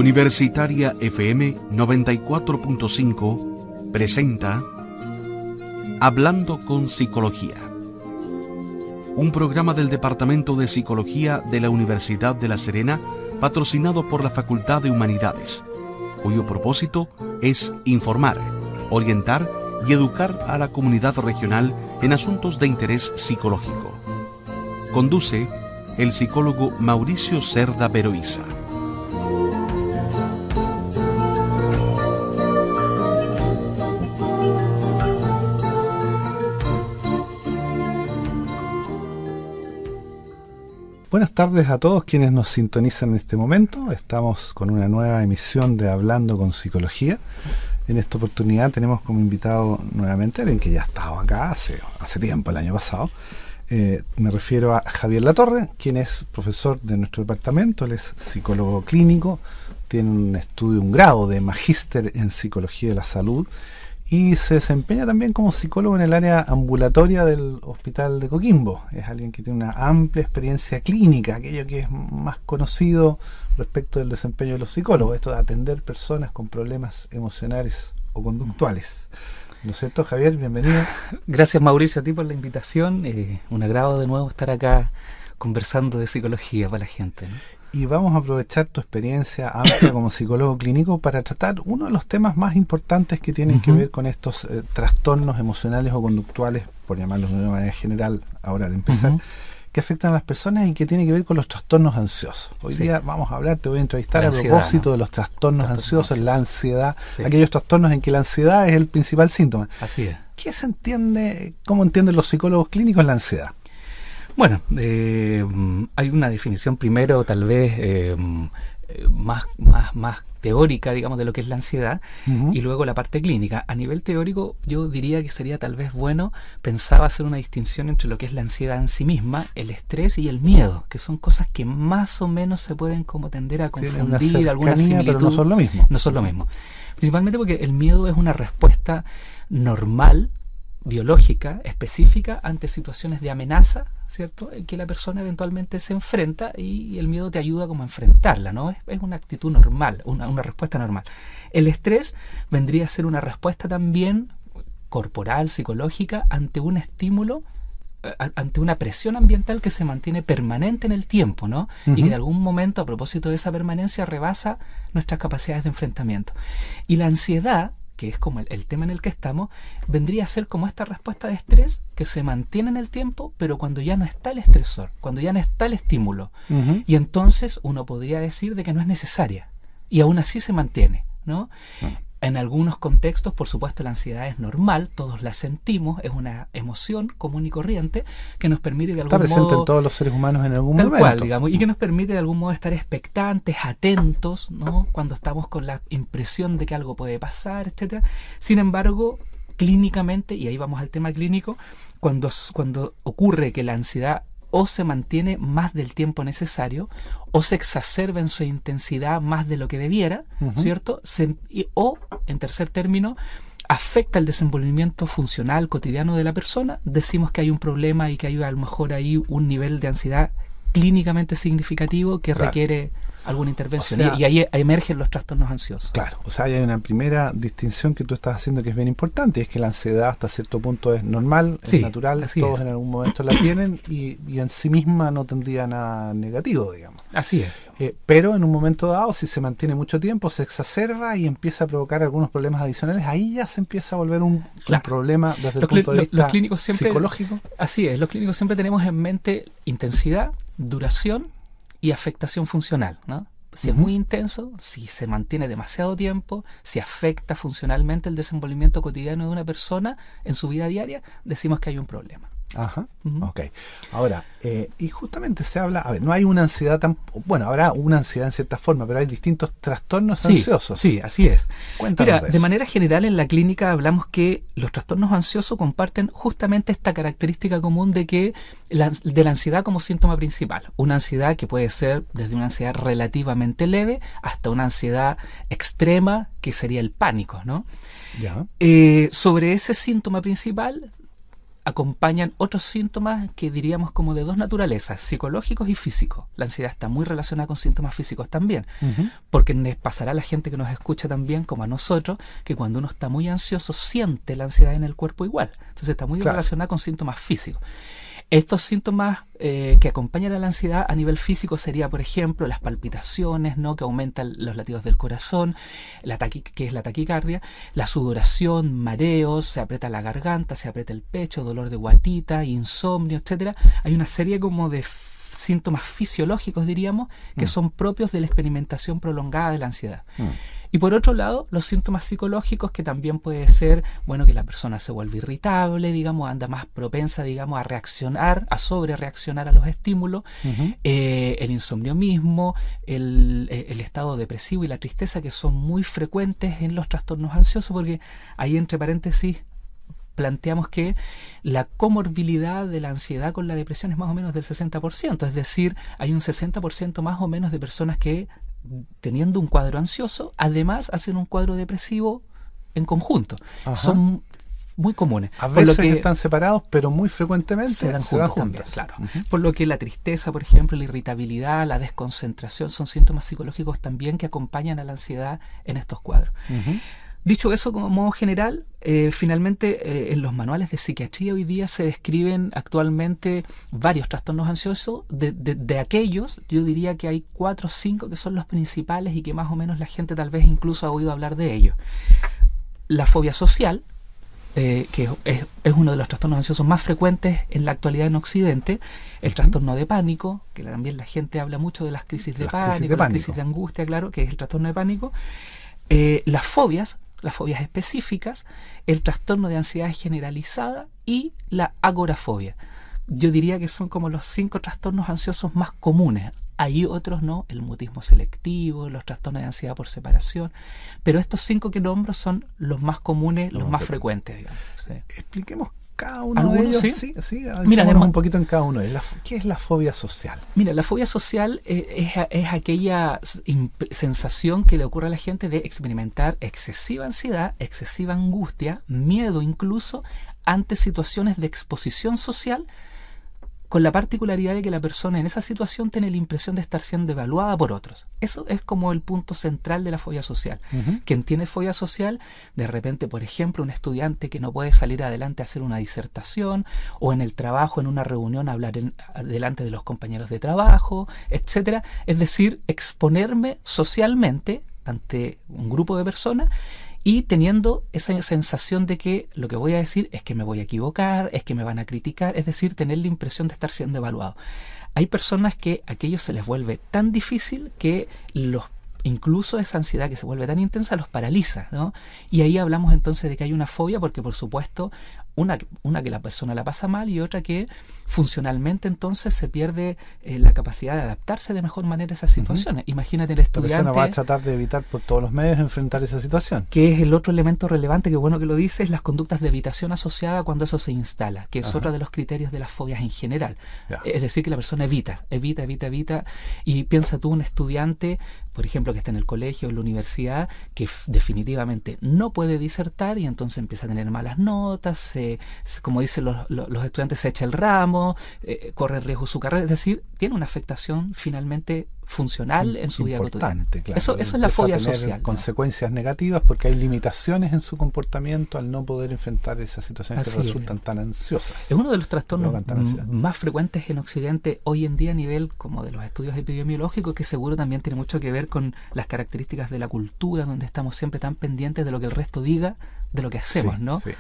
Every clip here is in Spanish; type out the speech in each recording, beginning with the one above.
Universitaria FM 94.5 presenta Hablando con Psicología, un programa del Departamento de Psicología de la Universidad de La Serena, patrocinado por la Facultad de Humanidades, cuyo propósito es informar, orientar y educar a la comunidad regional en asuntos de interés psicológico. Conduce el psicólogo Mauricio Cerda Veroiza. Buenas tardes a todos quienes nos sintonizan en este momento. Estamos con una nueva emisión de Hablando con Psicología. En esta oportunidad tenemos como invitado nuevamente a alguien que ya estaba acá hace tiempo, el año pasado. Me refiero a Javier Latorre, quien es profesor de nuestro departamento. Él es psicólogo clínico, tiene un grado de magíster en Psicología de la Salud y se desempeña también como psicólogo en el área ambulatoria del Hospital de Coquimbo. Es alguien que tiene una amplia experiencia clínica, aquello que es más conocido respecto del desempeño de los psicólogos, esto de atender personas con problemas emocionales o conductuales. ¿No es cierto, Javier? Bienvenido. Gracias, Mauricio, a ti por la invitación. Un agrado de nuevo estar acá conversando de psicología para la gente, ¿no? Y vamos a aprovechar tu experiencia amplia como psicólogo clínico para tratar uno de los temas más importantes que tienen que ver con estos trastornos emocionales o conductuales, por llamarlos de una manera general, ahora al empezar, que afectan a las personas y que tiene que ver con los trastornos ansiosos. Hoy día vamos a hablar, te voy a entrevistar a propósito de los trastornos ansiosos, la ansiedad, aquellos trastornos en que la ansiedad es el principal síntoma. Así es. ¿Qué se entiende, cómo entienden los psicólogos clínicos la ansiedad? Bueno, hay una definición primero tal vez más teórica, digamos, de lo que es la ansiedad, y luego la parte clínica. A nivel teórico, yo diría que sería tal vez bueno pensar hacer una distinción entre lo que es la ansiedad en sí misma, el estrés y el miedo, que son cosas que más o menos se pueden como tender a confundir, alguna similitud. Pero no son lo mismo. No son lo mismo. Principalmente porque el miedo es una respuesta normal, biológica, específica ante situaciones de amenaza, ¿cierto? En que la persona eventualmente se enfrenta y el miedo te ayuda como a enfrentarla, ¿no? Es una actitud normal, una respuesta normal. El estrés vendría a ser una respuesta también corporal, psicológica, ante un estímulo, ante una presión ambiental que se mantiene permanente en el tiempo, ¿no? Y que de algún momento, a propósito de esa permanencia, rebasa nuestras capacidades de enfrentamiento. Y la ansiedad, que es como el tema en el que estamos, vendría a ser como esta respuesta de estrés que se mantiene en el tiempo, pero cuando ya no está el estresor, cuando ya no está el estímulo. Y entonces uno podría decir de que no es necesaria, y aún así se mantiene, ¿no? En algunos contextos, por supuesto, la ansiedad es normal, todos la sentimos, es una emoción común y corriente que nos permite de algún modo... Está presente en todos los seres humanos en algún momento. Tal cual, digamos, y que nos permite de algún modo estar expectantes, atentos, ¿no? Cuando estamos con la impresión de que algo puede pasar, etcétera. Sin embargo, clínicamente, y ahí vamos al tema clínico, cuando ocurre que la ansiedad o se mantiene más del tiempo necesario, o se exacerba en su intensidad más de lo que debiera, ¿cierto? O, en tercer término, afecta el desenvolvimiento funcional cotidiano de la persona, decimos que hay un problema y que hay a lo mejor ahí un nivel de ansiedad clínicamente significativo que requiere alguna intervención. O sea, y ahí emergen los trastornos ansiosos. Claro, o sea, hay una primera distinción que tú estás haciendo que es bien importante, y es que la ansiedad hasta cierto punto es normal, es natural, todos en algún momento la tienen y en sí misma no tendría nada negativo, digamos. Así es. Pero en un momento dado, si se mantiene mucho tiempo, se exacerba y empieza a provocar algunos problemas adicionales, ahí ya se empieza a volver un problema desde el punto de vista psicológico. Así es, los clínicos siempre tenemos en mente intensidad, duración y afectación funcional, ¿no? Si es muy intenso, si se mantiene demasiado tiempo, si afecta funcionalmente el desenvolvimiento cotidiano de una persona en su vida diaria, decimos que hay un problema. Ajá, ok. Ahora, y justamente se habla, a ver, no hay una ansiedad tan, bueno, habrá una ansiedad en cierta forma, pero hay distintos trastornos ansiosos. Sí, así es. Cuéntanos. Mira, de manera general en la clínica hablamos que los trastornos ansiosos comparten justamente esta característica común de que de la ansiedad como síntoma principal. Una ansiedad que puede ser desde una ansiedad relativamente leve hasta una ansiedad extrema, que sería el pánico, ¿no? Ya. Sobre ese síntoma principal acompañan otros síntomas que diríamos como de dos naturalezas, psicológicos y físicos. La ansiedad está muy relacionada con síntomas físicos también, porque les pasará a la gente que nos escucha también, como a nosotros, que cuando uno está muy ansioso siente la ansiedad en el cuerpo igual. Entonces está muy relacionada con síntomas físicos. Estos síntomas que acompañan a la ansiedad a nivel físico sería, por ejemplo, las palpitaciones, ¿no?, que aumentan los latidos del corazón, que es la taquicardia, la sudoración, mareos, se aprieta la garganta, se aprieta el pecho, dolor de guatita, insomnio, etcétera. Hay una serie como de síntomas fisiológicos, diríamos, que son propios de la experimentación prolongada de la ansiedad. Y por otro lado, los síntomas psicológicos, que también puede ser, bueno, que la persona se vuelve irritable, digamos, anda más propensa, digamos, a reaccionar, a sobrereaccionar a los estímulos, el insomnio mismo, el estado depresivo y la tristeza, que son muy frecuentes en los trastornos ansiosos, porque ahí, entre paréntesis, planteamos que la comorbilidad de la ansiedad con la depresión es más o menos del 60%, es decir, hay un 60% más o menos de personas que, teniendo un cuadro ansioso, además hacen un cuadro depresivo en conjunto. Son muy comunes. A veces están separados, pero muy frecuentemente se dan juntos. También, claro. Por lo que la tristeza, por ejemplo, la irritabilidad, la desconcentración son síntomas psicológicos también que acompañan a la ansiedad en estos cuadros. Dicho eso, como modo general, finalmente en los manuales de psiquiatría hoy día se describen actualmente varios trastornos ansiosos. De aquellos, yo diría que hay 4 o 5 que son los principales y que más o menos la gente tal vez incluso ha oído hablar de ellos. La fobia social, que es uno de los trastornos ansiosos más frecuentes en la actualidad en Occidente. El trastorno de pánico, que también la gente habla mucho de las crisis de pánico, las crisis de angustia, claro, que es el trastorno de pánico. Las fobias específicas, el trastorno de ansiedad generalizada y la agorafobia. Yo diría que son como los 5 trastornos ansiosos más comunes. Hay otros, ¿no? El mutismo selectivo, los trastornos de ansiedad por separación, pero estos 5 que nombro son los más comunes, los más frecuentes, digamos. Sí. Expliquemos cada uno de ellos. Sí, mira, un poquito en cada uno. ¿Qué es la fobia social? Mira, la fobia social es aquella sensación que le ocurre a la gente de experimentar excesiva ansiedad, excesiva angustia, miedo incluso, ante situaciones de exposición social, con la particularidad de que la persona en esa situación tiene la impresión de estar siendo evaluada por otros. Eso es como el punto central de la fobia social. Quien tiene fobia social, de repente, por ejemplo, un estudiante que no puede salir adelante a hacer una disertación, o en el trabajo, en una reunión, hablar delante de los compañeros de trabajo, etcétera. Es decir, exponerme socialmente ante un grupo de personas y teniendo esa sensación de que lo que voy a decir es que me voy a equivocar, es que me van a criticar, es decir, tener la impresión de estar siendo evaluado. Hay personas que aquello se les vuelve tan difícil que incluso esa ansiedad que se vuelve tan intensa los paraliza, ¿no? Y ahí hablamos entonces de que hay una fobia, porque por supuesto una que la persona la pasa mal, y otra que funcionalmente entonces se pierde la capacidad de adaptarse de mejor manera a esas situaciones. Imagínate el estudiante. La persona va a tratar de evitar por todos los medios enfrentar esa situación. Que es el otro elemento relevante, que bueno que lo dices, las conductas de evitación asociada cuando eso se instala, que es otro de los criterios de las fobias en general. Es decir, que la persona evita, y piensa tú, un estudiante, por ejemplo, que está en el colegio o en la universidad, que definitivamente no puede disertar y entonces empieza a tener malas notas, como dicen los estudiantes, se echa el ramo, corre en riesgo su carrera, es decir, tiene una afectación finalmente funcional en su vida cotidiana. Claro. Eso es la fobia social. Consecuencias negativas porque hay limitaciones en su comportamiento al no poder enfrentar esas situaciones que resultan tan ansiosas. Es uno de los trastornos más frecuentes en Occidente hoy en día a nivel como de los estudios epidemiológicos, que seguro también tiene mucho que ver con las características de la cultura, donde estamos siempre tan pendientes de lo que el resto diga, de lo que hacemos, ¿no? Sí.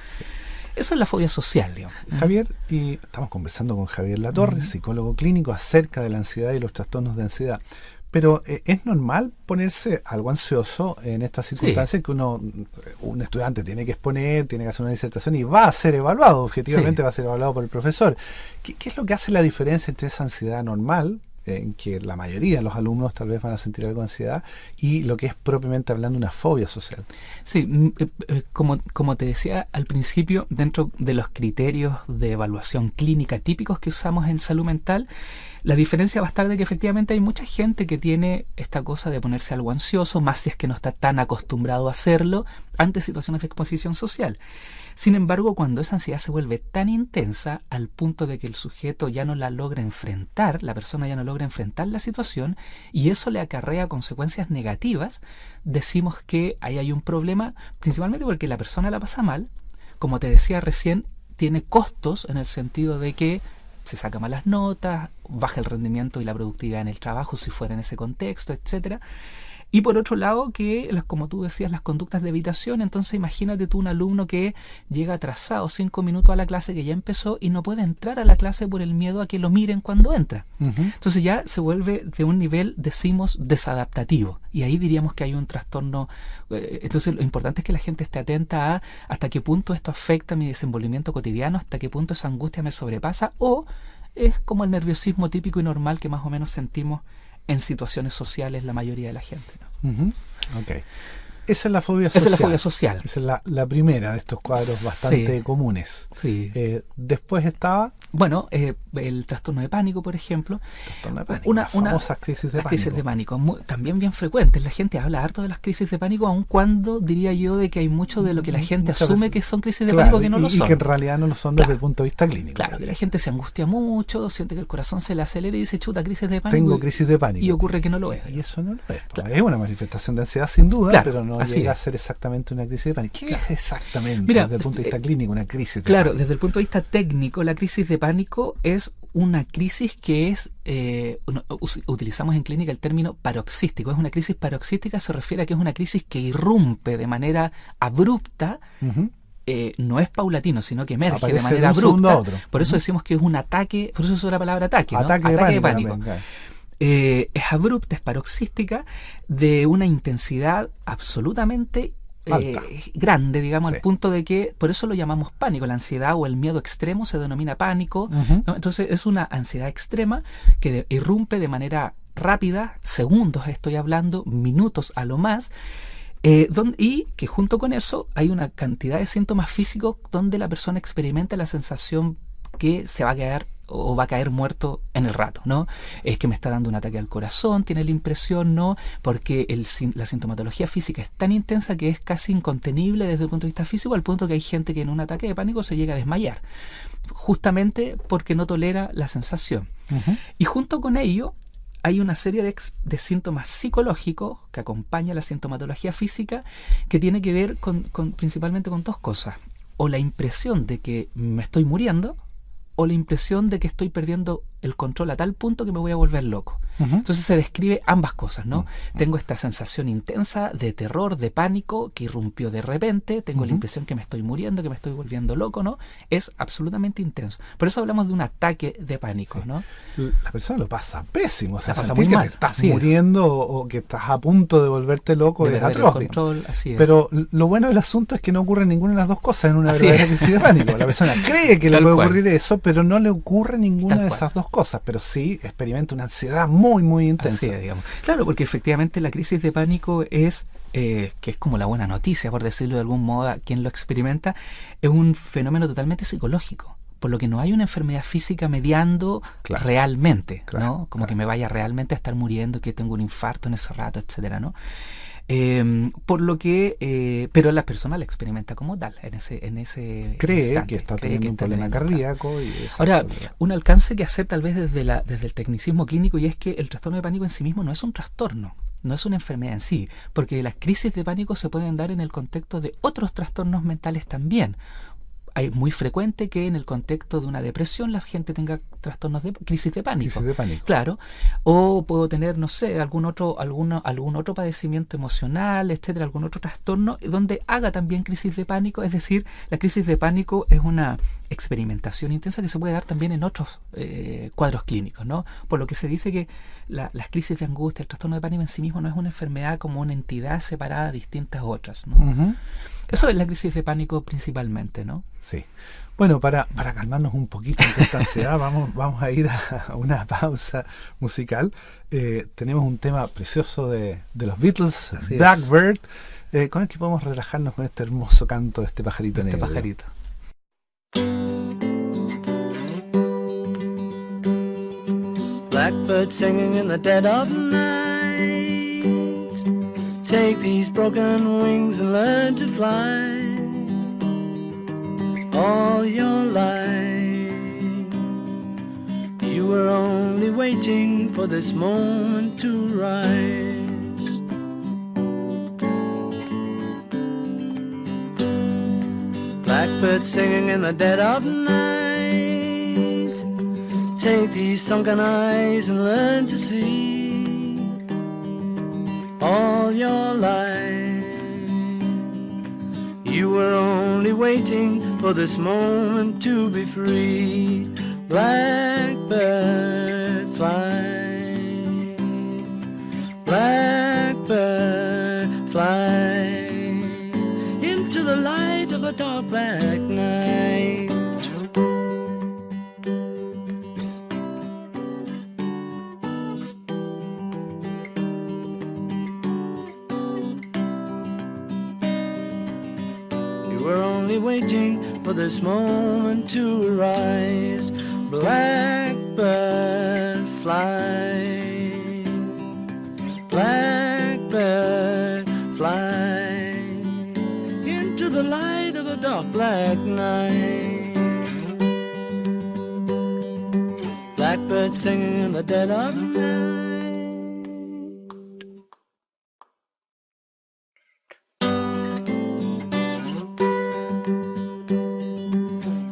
Eso es la fobia social, digamos. Javier, y estamos conversando con Javier Latorre, psicólogo clínico, acerca de la ansiedad y los trastornos de ansiedad. Pero ¿es normal ponerse algo ansioso en estas circunstancias que un estudiante tiene que exponer, tiene que hacer una disertación y va a ser evaluado, objetivamente va a ser evaluado por el profesor? ¿Qué es lo que hace la diferencia entre esa ansiedad normal, en que la mayoría de los alumnos tal vez van a sentir algo de ansiedad, y lo que es propiamente hablando una fobia social? Sí, como te decía al principio, dentro de los criterios de evaluación clínica típicos que usamos en salud mental, la diferencia va a estar de que efectivamente hay mucha gente que tiene esta cosa de ponerse algo ansioso, más si es que no está tan acostumbrado a hacerlo ante situaciones de exposición social. Sin embargo, cuando esa ansiedad se vuelve tan intensa al punto de que el sujeto ya no la logra enfrentar, la persona ya no logra enfrentar la situación y eso le acarrea consecuencias negativas, decimos que ahí hay un problema, principalmente porque la persona la pasa mal, como te decía recién, tiene costos en el sentido de que se saca malas notas, baja el rendimiento y la productividad en el trabajo si fuera en ese contexto, etcétera. Y por otro lado, que como tú decías, las conductas de evitación. Entonces imagínate tú un alumno que llega atrasado 5 minutos a la clase que ya empezó y no puede entrar a la clase por el miedo a que lo miren cuando entra. Entonces ya se vuelve de un nivel, decimos, desadaptativo. Y ahí diríamos que hay un trastorno. Entonces lo importante es que la gente esté atenta a hasta qué punto esto afecta mi desenvolvimiento cotidiano, hasta qué punto esa angustia me sobrepasa, o es como el nerviosismo típico y normal que más o menos sentimos en situaciones sociales la mayoría de la gente, ¿no? Ok. Esa es la fobia social. Esa es la fobia social. Esa es la primera de estos cuadros bastante comunes. Sí. Después estaba... Bueno, el trastorno de pánico, por ejemplo. Trastorno de pánico, las famosas crisis de pánico. Crisis de pánico, también bien frecuentes. La gente habla harto de las crisis de pánico, aun cuando diría yo de que hay mucho de lo que la gente asume que son crisis de pánico que no lo son. Y que en realidad no lo son desde el punto de vista clínico. Claro, que la gente se angustia mucho, siente que el corazón se le acelera y dice, chuta, crisis de pánico. Tengo crisis de pánico. Y ocurre que no lo es. Y eso no lo es. Claro. Es una manifestación de ansiedad sin duda, pero no llega a ser exactamente una crisis de pánico. ¿Qué es exactamente desde el punto de vista clínico una crisis de pánico? Claro, desde el punto de vista técnico, la crisis de pánico es una crisis que es, utilizamos en clínica el término paroxístico. Es una crisis paroxística, se refiere a que es una crisis que irrumpe de manera abrupta. No es paulatino, sino que emerge de manera abrupta. Por eso decimos que es un ataque, por eso usa la palabra ataque, ¿no? Ataque de pánico. Es abrupta, es paroxística, de una intensidad absolutamente grande, digamos, al punto de que, por eso lo llamamos pánico. La ansiedad o el miedo extremo se denomina pánico, ¿no? Entonces es una ansiedad extrema que irrumpe de manera rápida, segundos estoy hablando, minutos a lo más, y que junto con eso hay una cantidad de síntomas físicos donde la persona experimenta la sensación que se va a quedar o va a caer muerto en el rato, ¿no? Es que me está dando un ataque al corazón, tiene la impresión, ¿no? Porque la sintomatología física es tan intensa que es casi incontenible desde el punto de vista físico, al punto que hay gente que en un ataque de pánico se llega a desmayar, justamente porque no tolera la sensación. Y junto con ello hay una serie de síntomas psicológicos que acompañan la sintomatología física, que tiene que ver principalmente con dos cosas: o la impresión de que me estoy muriendo, o la impresión de que estoy perdiendo el control a tal punto que me voy a volver loco. Entonces se describe ambas cosas, ¿no? Tengo esta sensación intensa de terror, de pánico, que irrumpió de repente, tengo la impresión que me estoy muriendo, que me estoy volviendo loco, ¿no? Es absolutamente intenso. Por eso hablamos de un ataque de pánico, ¿no? La persona lo pasa pésimo, o sea, pasa muy mal. Que te estás muriendo o que estás a punto de volverte loco es atroz. Pero lo bueno del asunto es que no ocurre ninguna de las dos cosas en una verdadera crisis de pánico. La persona cree que le puede ocurrir eso, pero no le ocurre ninguna de esas dos cosas, pero sí experimenta una ansiedad muy intensa. Así es, digamos. Claro, porque efectivamente la crisis de pánico es, que es como la buena noticia, por decirlo de algún modo, a quien lo experimenta, es un fenómeno totalmente psicológico, por lo que no hay una enfermedad física mediando realmente, ¿no? Como que me vaya realmente a estar muriendo, que tengo un infarto en ese rato, etcétera, ¿no? Por lo que, pero la persona la experimenta como tal, en ese cree instante, que está teniendo un problema cardíaco. Ahora, un alcance que hacer tal vez desde el tecnicismo clínico, y es que el trastorno de pánico en sí mismo no es un trastorno, no es una enfermedad en sí, porque las crisis de pánico se pueden dar en el contexto de otros trastornos mentales también. Es muy frecuente que en el contexto de una depresión la gente tenga trastornos de crisis de pánico. Crisis de pánico. Claro. O puedo tener, no sé, algún otro padecimiento emocional, etcétera, algún otro trastorno donde haga también crisis de pánico. Es decir, la crisis de pánico es una experimentación intensa que se puede dar también en otros cuadros clínicos, ¿no? Por lo que se dice que las crisis de angustia, el trastorno de pánico en sí mismo no es una enfermedad como una entidad separada de distintas otras, ¿no? Eso es la crisis de pánico principalmente, ¿no? Sí. Bueno, para calmarnos un poquito de esta ansiedad, vamos a ir a una pausa musical. Tenemos un tema precioso de los Beatles, Blackbird, con el que podemos relajarnos con este hermoso canto de este pajarito negro. Pajarito. Blackbird singing in the dead of night. Take these broken wings and learn to fly. all your life. You were only waiting for this moment to rise. Blackbird singing in the dead of night. Take these sunken eyes and learn to see all your life. You were only waiting for this moment to be free. Blackbird fly, blackbird fly into the light of a dark black night. You were only waiting for this moment to arise. Blackbird fly, blackbird fly into the light of a dark black night. Blackbird singing in the dead of night.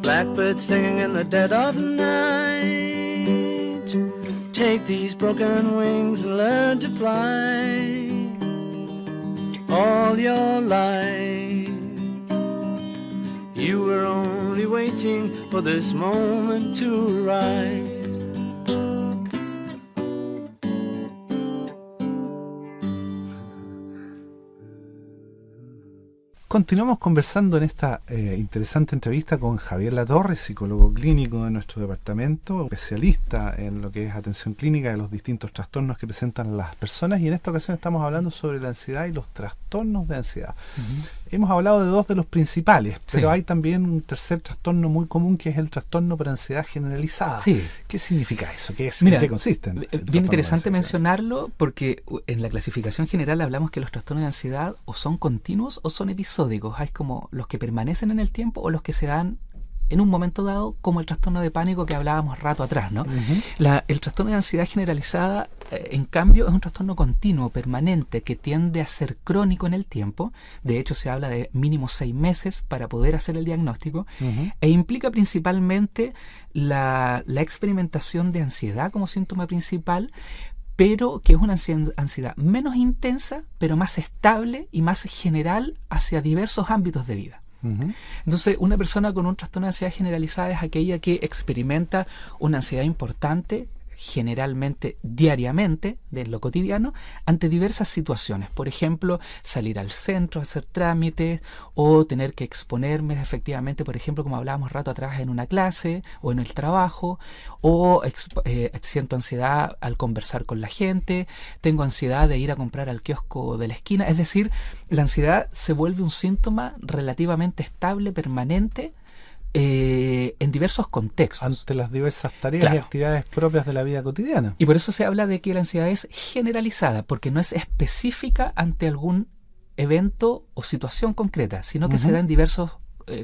Blackbird singing in the dead of night. Take these broken wings and learn to fly all your life. You were only waiting for this moment to rise. Continuamos conversando en esta interesante entrevista con Javier Latorre, psicólogo clínico de nuestro departamento, especialista en lo que es atención clínica de los distintos trastornos que presentan las personas, y en esta ocasión estamos hablando sobre la ansiedad y los trastornos de ansiedad. Hemos hablado de dos de los principales, pero hay también un tercer trastorno muy común, que es el trastorno por ansiedad generalizada. Sí. ¿Qué significa eso? ¿En qué consiste? Bien interesante mencionarlo, porque en la clasificación general hablamos que los trastornos de ansiedad o son continuos o son episódicos. Hay como los que permanecen en el tiempo o los que se dan en un momento dado, como el trastorno de pánico que hablábamos rato atrás, ¿no? El trastorno de ansiedad generalizada, en cambio, es un trastorno continuo, permanente, que tiende a ser crónico en el tiempo. De hecho, se habla de mínimo 6 meses para poder hacer el diagnóstico, e implica principalmente la experimentación de ansiedad como síntoma principal, pero que es una ansiedad menos intensa, pero más estable y más general hacia diversos ámbitos de vida. Entonces, una persona con un trastorno de ansiedad generalizada es aquella que experimenta una ansiedad importante, generalmente diariamente, de lo cotidiano, ante diversas situaciones. Por ejemplo, salir al centro, hacer trámites, o tener que exponerme efectivamente, por ejemplo, como hablábamos rato atrás, en una clase o en el trabajo, o siento ansiedad al conversar con la gente, tengo ansiedad de ir a comprar al kiosco de la esquina. Es decir, la ansiedad se vuelve un síntoma relativamente estable, permanente, en diversos contextos. Ante las diversas tareas y actividades propias de la vida cotidiana. Y por eso se habla de que la ansiedad es generalizada, porque no es específica ante algún evento o situación concreta, sino que se da en diversos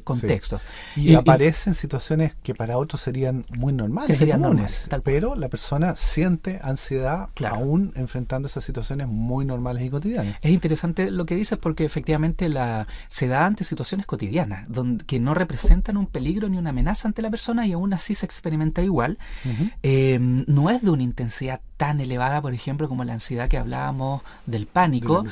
contextos. Y aparecen situaciones que para otros serían muy normales, que serían comunes, pero la persona siente ansiedad aún enfrentando esas situaciones muy normales y cotidianas. Es interesante lo que dices, porque efectivamente se da ante situaciones cotidianas que no representan un peligro ni una amenaza ante la persona, y aún así se experimenta igual. No es de una intensidad tan elevada, por ejemplo, como la ansiedad que hablábamos del pánico,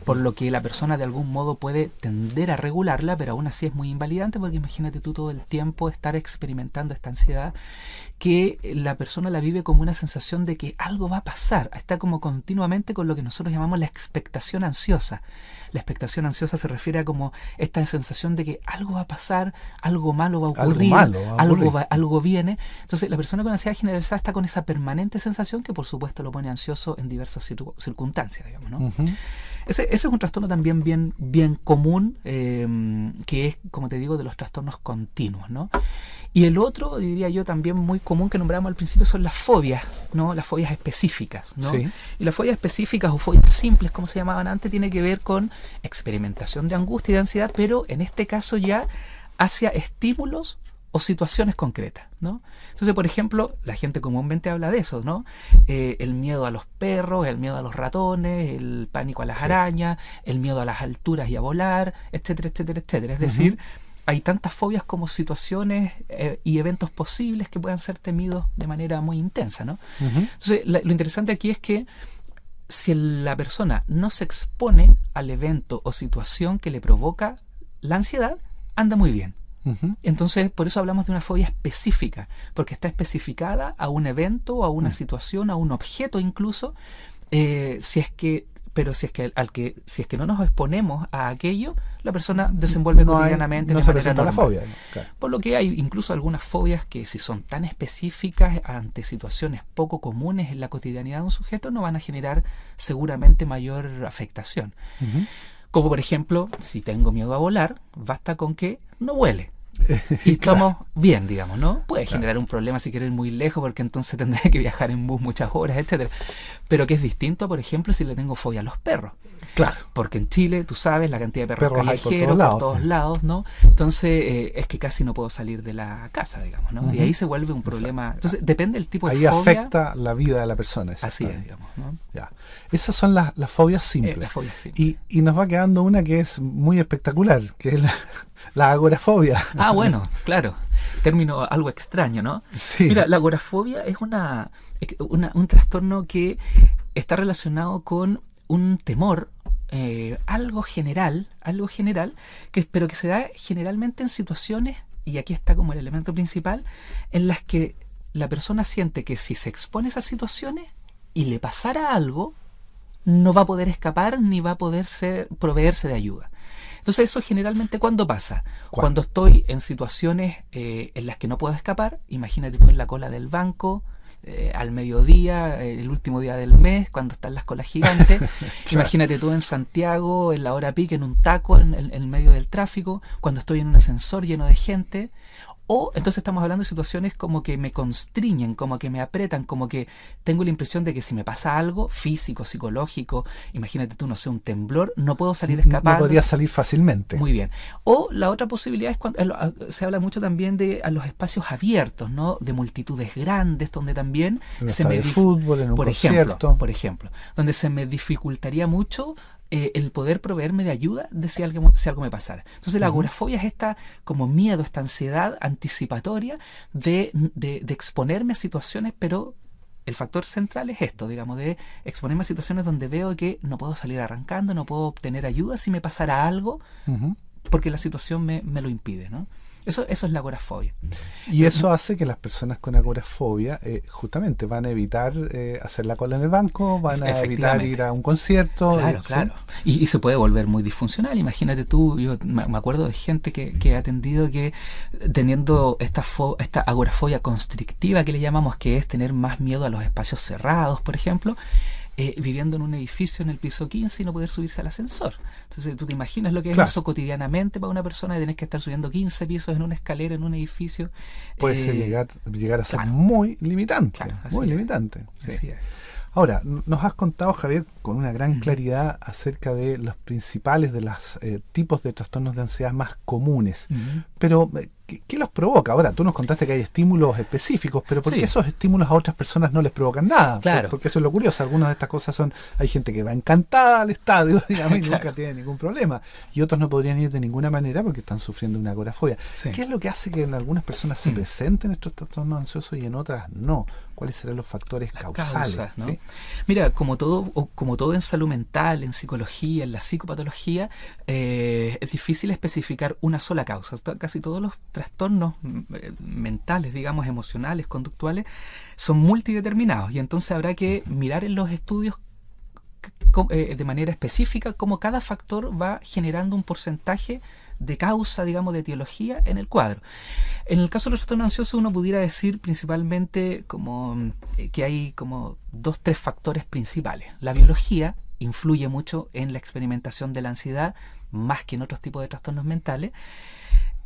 por lo que la persona de algún modo puede tender a regularla, pero aún así es muy invalidante, porque imagínate tú todo el tiempo estar experimentando esta ansiedad, que la persona la vive como una sensación de que algo va a pasar, está como continuamente con lo que nosotros llamamos la expectación ansiosa. La expectación ansiosa se refiere a como esta sensación de que algo va a pasar, algo malo va a ocurrir, algo viene. Entonces la persona con ansiedad generalizada está con esa permanente sensación que por supuesto lo pone ansioso en diversas circunstancias, digamos, ¿no? Ese es un trastorno también bien común, que es, como te digo, de los trastornos continuos, ¿no? Y el otro, diría yo, también muy común, que nombramos al principio, son las fobias, ¿no? Las fobias específicas, ¿no? Sí. Y las fobias específicas o fobias simples, como se llamaban antes, tiene que ver con experimentación de angustia y de ansiedad, pero en este caso ya hacia estímulos o situaciones concretas, ¿no? Entonces, por ejemplo, la gente comúnmente habla de eso, ¿no? El miedo a los perros, el miedo a los ratones, el pánico a las arañas, el miedo a las alturas y a volar, etcétera, etcétera, etcétera. Es decir, hay tantas fobias como situaciones y eventos posibles que puedan ser temidos de manera muy intensa, ¿no? Entonces, lo interesante aquí es que si la persona no se expone al evento o situación que le provoca la ansiedad, anda muy bien. Entonces, por eso hablamos de una fobia específica, porque está especificada a un evento, a una situación, a un objeto incluso, si es que no nos exponemos a aquello, la persona desenvuelve cotidianamente no de se manera presenta la normal. fobia, ¿no? Claro. Por lo que hay incluso algunas fobias que, si son tan específicas ante situaciones poco comunes en la cotidianidad de un sujeto, no van a generar seguramente mayor afectación. Como por ejemplo, si tengo miedo a volar, basta con que no vuele. Y estamos bien, digamos, ¿no? Puede generar un problema si quiero ir muy lejos, porque entonces tendré que viajar en bus muchas horas, etcétera. Pero que es distinto, por ejemplo, si le tengo fobia a los perros. Claro. Porque en Chile, tú sabes, la cantidad de perros Hay callejeros por todos lados, ¿no? Entonces, es que casi no puedo salir de la casa, digamos, ¿no? Y ahí se vuelve un problema. Entonces, depende del tipo de ahí fobia. afecta la vida de la persona. Así es, digamos, ¿no? Ya. Esas son las fobias simples. Las fobias, sí. Y nos va quedando una que es muy espectacular, que es la agorafobia. Ah, bueno, claro. Término algo extraño, ¿no? Sí. Mira, la agorafobia es un trastorno que está relacionado con un temor, algo general, pero que se da generalmente en situaciones, y aquí está como el elemento principal, en las que la persona siente que si se expone a esas situaciones y le pasara algo, no va a poder escapar ni va a poder proveerse de ayuda. Entonces, eso generalmente, ¿cuándo pasa? Cuando estoy en situaciones en las que no puedo escapar. Imagínate tú en la cola del banco, al mediodía, el último día del mes, cuando están las colas gigantes. Claro. Imagínate tú en Santiago, en la hora pico, en un taco, en medio del tráfico, cuando estoy en un ascensor lleno de gente. O entonces estamos hablando de situaciones como que me constriñen, como que me apretan, como que tengo la impresión de que si me pasa algo físico, psicológico, imagínate tú, no sé, un temblor, no puedo salir escapando. No podría salir fácilmente. Muy bien. O la otra posibilidad es cuando se habla mucho también de a los espacios abiertos, ¿no? De multitudes grandes, donde también se me fútbol, en un concierto. Por ejemplo, donde se me dificultaría mucho el poder proveerme de ayuda de si algo me pasara. Entonces la agorafobia es esta como miedo, esta ansiedad anticipatoria de exponerme a situaciones, pero el factor central es esto, digamos, de exponerme a situaciones donde veo que no puedo salir arrancando, no puedo obtener ayuda si me pasara algo, porque la situación me lo impide, ¿no? Eso es la agorafobia. Y eso hace que las personas con agorafobia justamente van a evitar hacer la cola en el banco, van a evitar ir a un concierto. Claro, ¿sí? Claro. Y se puede volver muy disfuncional. Imagínate tú, yo me acuerdo de gente que he atendido que teniendo esta agorafobia constrictiva que le llamamos, que es tener más miedo a los espacios cerrados, por ejemplo, viviendo en un edificio en el piso 15 y no poder subirse al ascensor. Entonces tú te imaginas lo que es eso cotidianamente para una persona, de tener que estar subiendo 15 pisos en una escalera, en un edificio. Puede llegar a ser muy limitante. Claro, muy limitante. Sí. Así es. Ahora, nos has contado, Javier, con una gran claridad acerca de los principales de los tipos de trastornos de ansiedad más comunes. Pero, ¿qué los provoca? Ahora, tú nos contaste que hay estímulos específicos, pero ¿por qué esos estímulos a otras personas no les provocan nada? Claro. Porque eso es lo curioso. Algunas de estas cosas hay gente que va encantada al estadio, digamos, y nunca tiene ningún problema. Y otros no podrían ir de ninguna manera porque están sufriendo una agorafobia. Sí. ¿Qué es lo que hace que en algunas personas se presenten estos trastornos ansiosos y en otras no? ¿Cuáles serán los factores causales? ¿No? ¿Sí? Mira, como todo en salud mental, en psicología, en la psicopatología, es difícil especificar una sola causa. Casi todos los trastornos mentales, digamos, emocionales, conductuales, son multideterminados, y entonces habrá que mirar en los estudios de manera específica cómo cada factor va generando un porcentaje de causa, digamos, de etiología en el cuadro. En el caso de los trastornos ansiosos, uno pudiera decir principalmente como que hay como 2-3 factores principales. La biología influye mucho en la experimentación de la ansiedad, más que en otros tipos de trastornos mentales.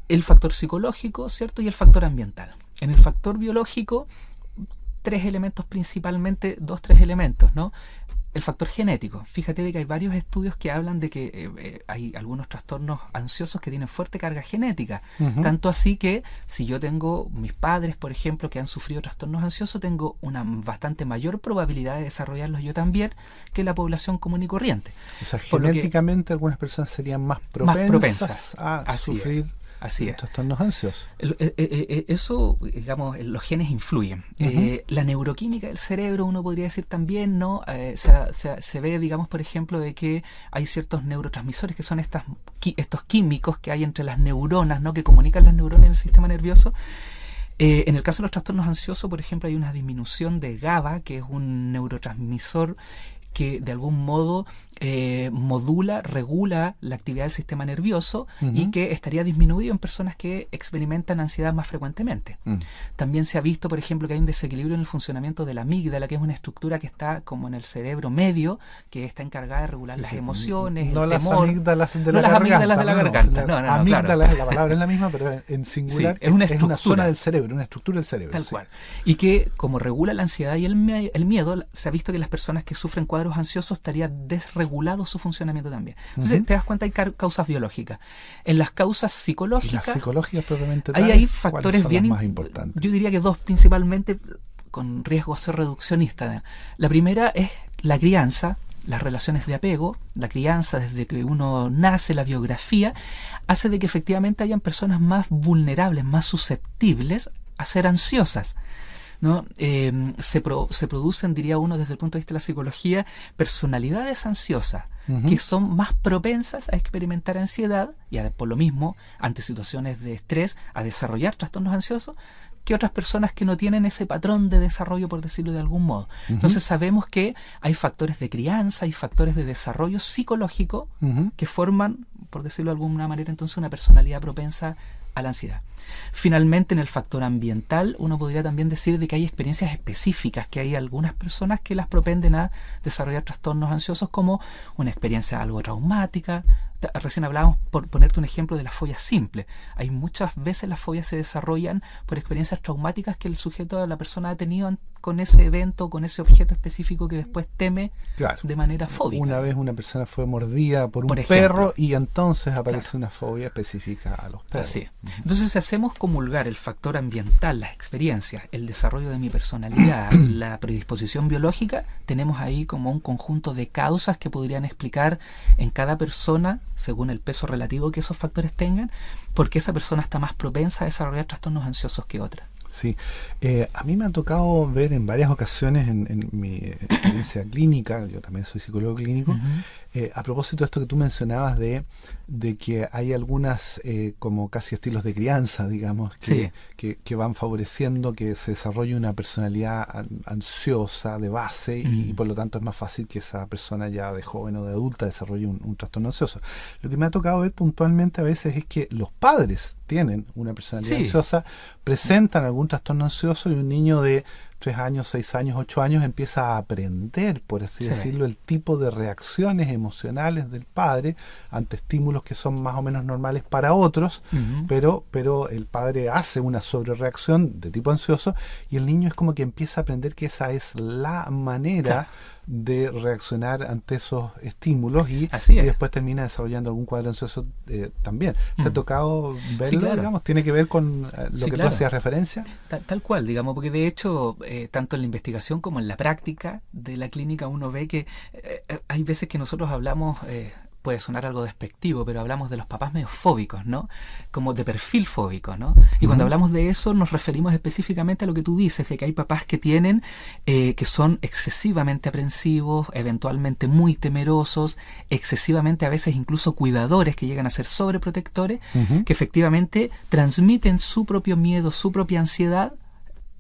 El factor psicológico, ¿cierto? Y el factor ambiental. En el factor biológico, 3 elementos principalmente, 2-3 elementos, ¿no? el factor genético. Fíjate de que hay varios estudios que hablan de que hay algunos trastornos ansiosos que tienen fuerte carga genética. Tanto así que si yo tengo mis padres, por ejemplo, que han sufrido trastornos ansiosos, tengo una bastante mayor probabilidad de desarrollarlos yo también que la población común y corriente. O sea, Por lo que- genéticamente algunas personas serían más propensas a Así es. sufrir Así es. trastornos ansiosos. Eso, digamos, los genes influyen. La neuroquímica del cerebro, uno podría decir también, ¿no? Se ve, digamos, por ejemplo, de que hay ciertos neurotransmisores que son estos químicos que hay entre las neuronas, ¿no? Que comunican las neuronas en el sistema nervioso. En el caso de los trastornos ansiosos, por ejemplo, hay una disminución de GABA, que es un neurotransmisor que de algún modo modula, regula la actividad del sistema nervioso y que estaría disminuido en personas que experimentan ansiedad más frecuentemente. También se ha visto, por ejemplo, que hay un desequilibrio en el funcionamiento de la amígdala, que es una estructura que está como en el cerebro medio, que está encargada de regular las emociones, No el las temor. amígdalas de No la las garganta. amígdalas de la garganta. No, amígdalas, la palabra es la misma, pero en singular Sí, es una es una estructura. zona del cerebro, una estructura del cerebro. Tal sí. cual. Y que como regula la ansiedad y el miedo, se ha visto que las personas que sufren cuadros ansiosos estaría desregulado su funcionamiento también. Entonces te das cuenta, hay causas biológicas. En las causas Y las psicológicas, psicológicas propiamente ahí tales, hay ¿cuáles factores son bien las más importantes? Yo diría que dos principalmente, con riesgo a ser reduccionista. La primera es la crianza, las relaciones de apego. La crianza, desde que uno nace, la biografía, hace de que efectivamente hayan personas más vulnerables, más susceptibles a ser ansiosas, ¿no? Se producen, diría uno desde el punto de vista de la psicología, personalidades ansiosas que son más propensas a experimentar ansiedad y por lo mismo, ante situaciones de estrés, a desarrollar trastornos ansiosos que otras personas que no tienen ese patrón de desarrollo, por decirlo de algún modo. Entonces sabemos que hay factores de crianza, hay factores de desarrollo psicológico que forman, por decirlo de alguna manera, entonces una personalidad propensa a la ansiedad. Finalmente, en el factor ambiental, uno podría también decir de que hay experiencias específicas, que hay algunas personas que las propenden a desarrollar trastornos ansiosos, como una experiencia algo traumática. Recién hablábamos, por ponerte un ejemplo, de las fobias simples. Hay muchas veces las fobias se desarrollan por experiencias traumáticas que el sujeto, la persona ha tenido con ese evento, con ese objeto específico que después teme de manera fóbica. Una vez una persona fue mordida por un ejemplo, perro y entonces aparece una fobia específica a los perros. Así. Entonces, si hacemos comulgar el factor ambiental, las experiencias, el desarrollo de mi personalidad, la predisposición biológica, tenemos ahí como un conjunto de causas que podrían explicar en cada persona, según el peso relativo que esos factores tengan, por qué esa persona está más propensa a desarrollar trastornos ansiosos que otra. Sí, a mí me ha tocado ver en varias ocasiones en mi experiencia clínica, yo también soy psicólogo clínico, a propósito de esto que tú mencionabas de que hay algunas como casi estilos de crianza, digamos, que van favoreciendo que se desarrolle una personalidad ansiosa de base y por lo tanto es más fácil que esa persona ya de joven o de adulta desarrolle un trastorno ansioso. Lo que me ha tocado ver puntualmente a veces es que los padres tienen una personalidad ansiosa, presentan algún trastorno ansioso y un niño de 3 años, 6 años, 8 años empieza a aprender, por así decirlo, el tipo de reacciones emocionales del padre ante estímulos que son más o menos normales para otros, pero el padre hace una sobrereacción de tipo ansioso y el niño es como que empieza a aprender que esa es la manera de reaccionar ante esos estímulos y después termina desarrollando algún cuadro ansioso también. ¿Te ha tocado verlo, digamos? ¿Tiene que ver con lo que tú hacías referencia? Tal cual, digamos, porque de hecho, tanto en la investigación como en la práctica de la clínica uno ve que hay veces que nosotros hablamos... puede sonar algo despectivo, pero hablamos de los papás medio fóbicos, ¿no? Como de perfil fóbico, ¿no? Y cuando hablamos de eso nos referimos específicamente a lo que tú dices, de que hay papás que tienen, que son excesivamente aprensivos, eventualmente muy temerosos, excesivamente a veces incluso cuidadores, que llegan a ser sobreprotectores, que efectivamente transmiten su propio miedo, su propia ansiedad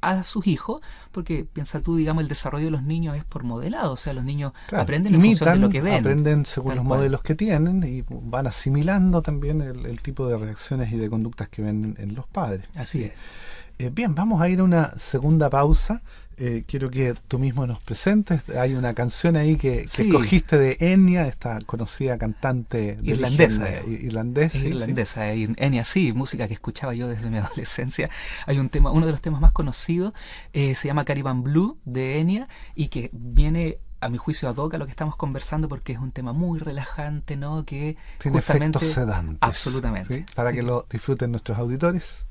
a sus hijos, porque piensa tú, digamos, el desarrollo de los niños es por modelado, o sea, los niños aprenden en función de lo que ven. Aprenden según los modelos que tienen y van asimilando también el tipo de reacciones y de conductas que ven en los padres. Así es. Bien, vamos a ir a una segunda pausa. Quiero que tú mismo nos presentes. Hay una canción ahí que escogiste de Enya, esta conocida cantante irlandesa. Irlandesa. Enya, sí, música que escuchaba yo desde mi adolescencia. Hay uno de los temas más conocidos, se llama Cariban Blue de Enya, y que viene a mi juicio, ad hoc a lo que estamos conversando, porque es un tema muy relajante, ¿no? Que tiene justamente, efectos sedantes. Absolutamente. ¿Sí? Para Sí. que lo disfruten nuestros auditores.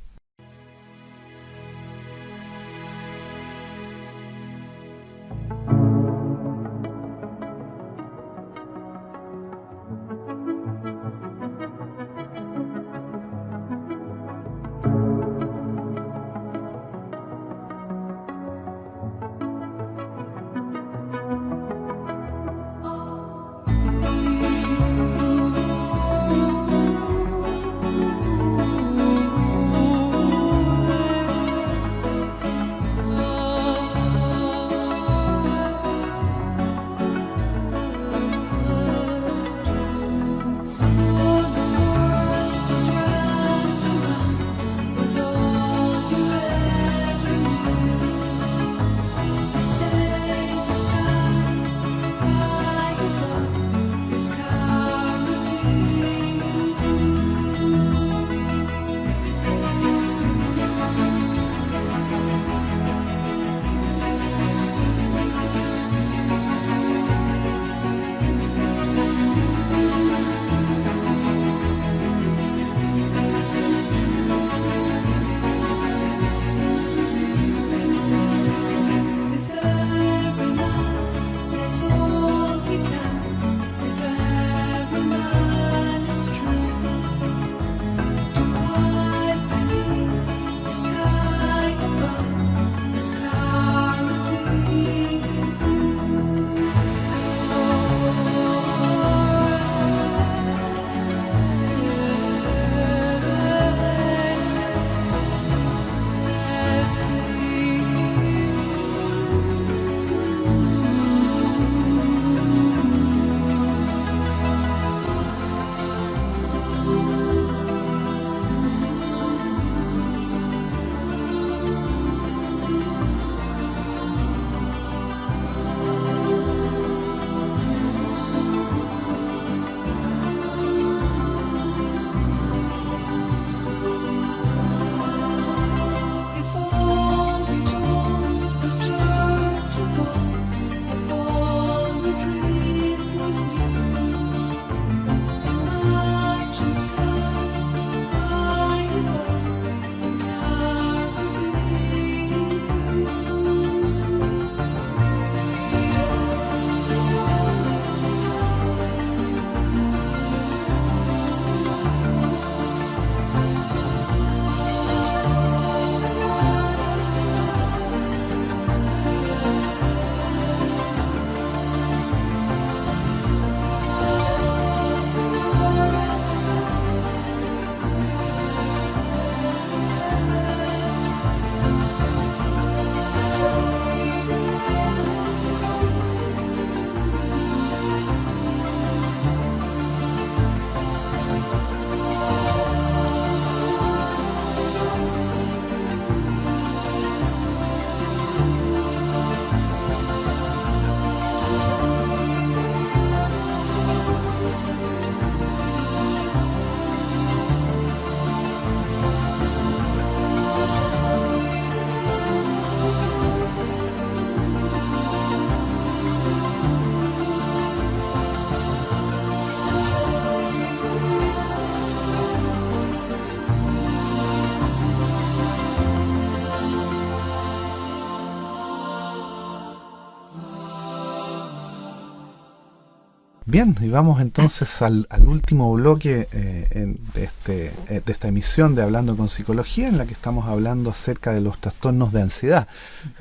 Bien, y vamos entonces al último bloque de esta emisión de Hablando con Psicología, en la que estamos hablando acerca de los trastornos de ansiedad.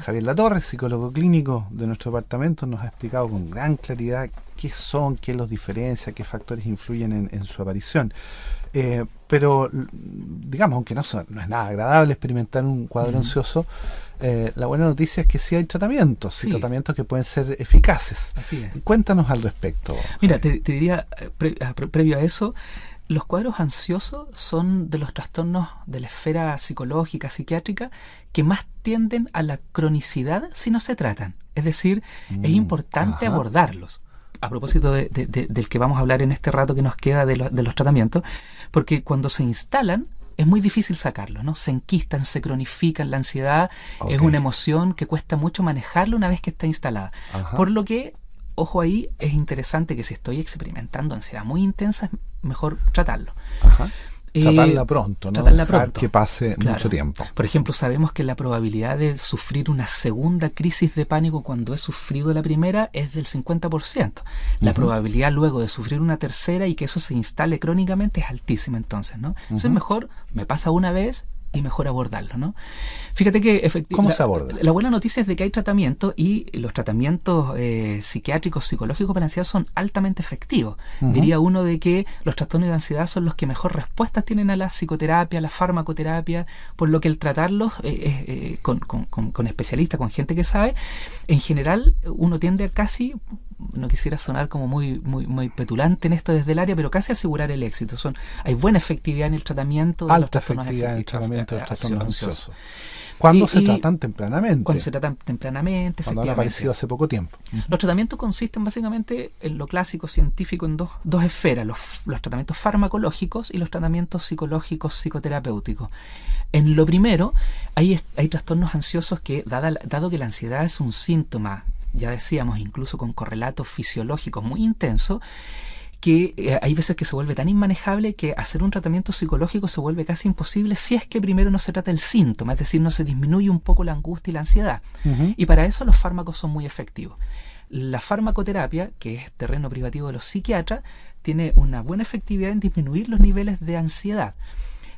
Javier Latorre, psicólogo clínico de nuestro departamento, nos ha explicado con gran claridad qué son, qué los diferencia, qué factores influyen en su aparición. Pero, digamos, aunque no es nada agradable experimentar un cuadro ansioso, la buena noticia es que sí hay tratamientos, Sí. y tratamientos que pueden ser eficaces. Así es. Cuéntanos al respecto. Mira, te diría, previo a eso, los cuadros ansiosos son de los trastornos de la esfera psicológica, psiquiátrica, que más tienden a la cronicidad si no se tratan. Es decir, es importante abordarlos. A propósito del que vamos a hablar en este rato que nos queda de los tratamientos, porque cuando se instalan es muy difícil sacarlos, ¿no? Se enquistan, se cronifican, la ansiedad es una emoción que cuesta mucho manejarla una vez que está instalada. Por lo que ojo ahí, es interesante que si estoy experimentando ansiedad muy intensa, es mejor tratarlo. Ajá. Tratarla pronto, ¿no? Tratarla Dejar pronto. que pase Claro. mucho tiempo. Por ejemplo, sabemos que la probabilidad de sufrir una segunda crisis de pánico cuando he sufrido la primera es del 50%. La probabilidad luego de sufrir una tercera y que eso se instale crónicamente es altísima entonces, ¿no? Entonces mejor me pasa una vez y mejor abordarlo, ¿no? Fíjate que efectivamente ¿Cómo se aborda? la buena noticia es de que hay tratamiento y los tratamientos psiquiátricos, psicológicos para la ansiedad son altamente efectivos. Diría uno de que los trastornos de ansiedad son los que mejor respuestas tienen a la psicoterapia, a la farmacoterapia, por lo que el tratarlos con especialistas, con gente que sabe, en general uno tiende a casi, no quisiera sonar como muy petulante en esto desde el área, pero casi asegurar el éxito. Hay buena efectividad en el tratamiento de los Alta trastornos efectividad en el tratamiento de los trastornos ansiosos. ansiosos. Cuando Y- se y- tratan tempranamente. Cuando se tratan tempranamente, Cuando han efectivamente. aparecido hace poco tiempo. Los tratamientos consisten básicamente en lo clásico científico en dos esferas, los tratamientos farmacológicos y los tratamientos psicológicos psicoterapéuticos. En lo primero, hay trastornos ansiosos que, dado que la ansiedad es un síntoma, ya decíamos, incluso con correlatos fisiológicos muy intensos, que hay veces que se vuelve tan inmanejable que hacer un tratamiento psicológico se vuelve casi imposible si es que primero no se trata el síntoma, es decir, no se disminuye un poco la angustia y la ansiedad. Y para eso los fármacos son muy efectivos. La farmacoterapia, que es terreno privativo de los psiquiatras, tiene una buena efectividad en disminuir los niveles de ansiedad.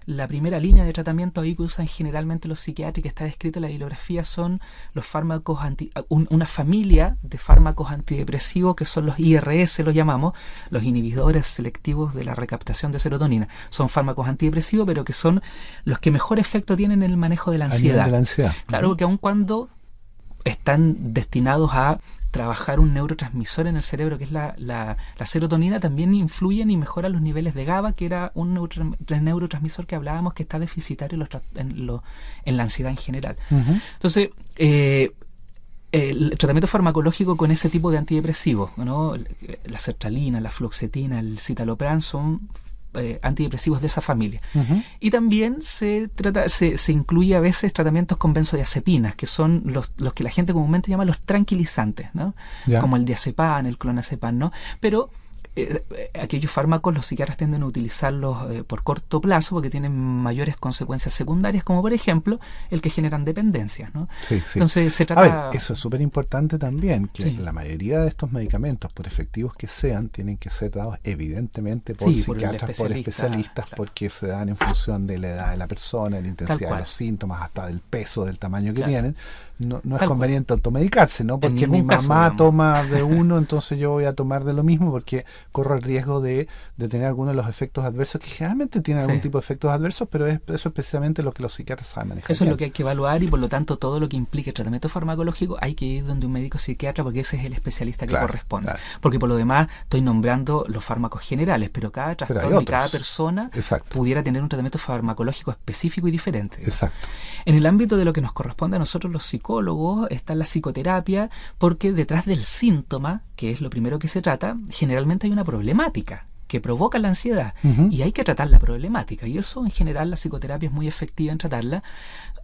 La primera línea de tratamiento ahí que usan generalmente los psiquiatras y que está descrita en la bibliografía son los fármacos una familia de fármacos antidepresivos que son los IRS, los llamamos, los inhibidores selectivos de la recaptación de serotonina. Son fármacos antidepresivos, pero que son los que mejor efecto tienen en el manejo de la A nivel ansiedad. de la ansiedad. Claro, porque aun cuando están destinados a trabajar un neurotransmisor en el cerebro que es la serotonina, también influyen y mejoran los niveles de GABA, que era un neurotransmisor que hablábamos que está deficitario en la ansiedad en general. Entonces, el tratamiento farmacológico con ese tipo de antidepresivos, ¿no? La sertralina, la fluoxetina, el citalopram son antidepresivos de esa familia. Y también se incluye a veces tratamientos con benzodiazepinas, que son los que la gente comúnmente llama los tranquilizantes, ¿no? Ya. Como el diazepam, el clonazepam, ¿no? Pero aquellos fármacos los psiquiatras tienden a utilizarlos por corto plazo porque tienen mayores consecuencias secundarias, como por ejemplo el que generan dependencias, ¿no? Sí, sí. Entonces se A trata... ver, eso es súper importante también, que Sí. la mayoría de estos medicamentos, por efectivos que sean, tienen que ser dados evidentemente por Sí, por el psiquiatras, por especialista, especialistas, claro. porque se dan en función de la edad de la persona, de la intensidad de cual. los síntomas, hasta del peso, del tamaño que Claro. tienen. No es Tal conveniente automedicarse, ¿no? Porque mi ningún caso, mamá digamos. toma de uno, entonces yo voy a tomar de lo mismo porque corro el riesgo de tener algunos de los efectos adversos que generalmente tienen Sí. algún tipo de efectos adversos, pero eso es precisamente lo que los psiquiatras saben manejar. Eso es lo bien. que hay que evaluar y por lo tanto todo lo que implique tratamiento farmacológico hay que ir donde un médico psiquiatra porque ese es el especialista que Claro, corresponde. claro. Porque por lo demás estoy nombrando los fármacos generales, pero cada trastorno y cada otros. persona Exacto. pudiera tener un tratamiento farmacológico específico y diferente. Exacto. En el ámbito de lo que nos corresponde a nosotros los psicólogos está la psicoterapia porque detrás del síntoma, que es lo primero que se trata, generalmente hay una problemática que provoca la ansiedad y hay que tratar la problemática y eso en general la psicoterapia es muy efectiva en tratarla.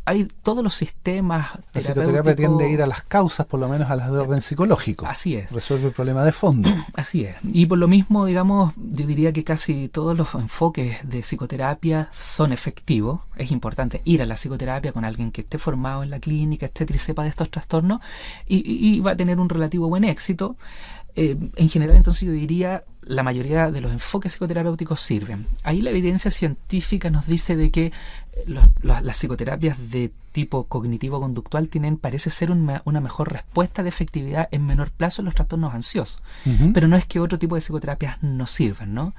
Hay todos los sistemas La psicoterapia terapéuticos- tiende a ir a las causas, por lo menos a las de orden psicológico. Así es. Resuelve el problema de fondo. Así es. Y por lo mismo, digamos, yo diría que casi todos los enfoques de psicoterapia son efectivos. Es importante ir a la psicoterapia con alguien que esté formado en la clínica, etcétera, y sepa de estos trastornos y va a tener un relativo buen éxito. En general, entonces yo diría la mayoría de los enfoques psicoterapéuticos sirven. Ahí la evidencia científica nos dice de que las psicoterapias de tipo cognitivo-conductual parece ser una mejor respuesta de efectividad en menor plazo en los trastornos ansiosos. Pero no es que otro tipo de psicoterapias no sirvan, ¿no?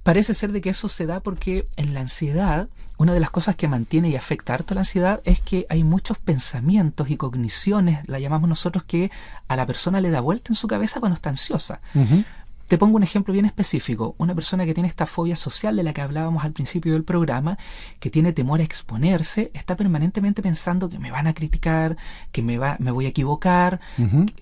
Parece ser de que eso se da porque en la ansiedad, una de las cosas que mantiene y afecta harto la ansiedad es que hay muchos pensamientos y cogniciones, la llamamos nosotros, que a la persona le da vuelta en su cabeza cuando está ansiosa. Te pongo un ejemplo bien específico. Una persona que tiene esta fobia social de la que hablábamos al principio del programa, que tiene temor a exponerse, está permanentemente pensando que me van a criticar, que me voy a equivocar.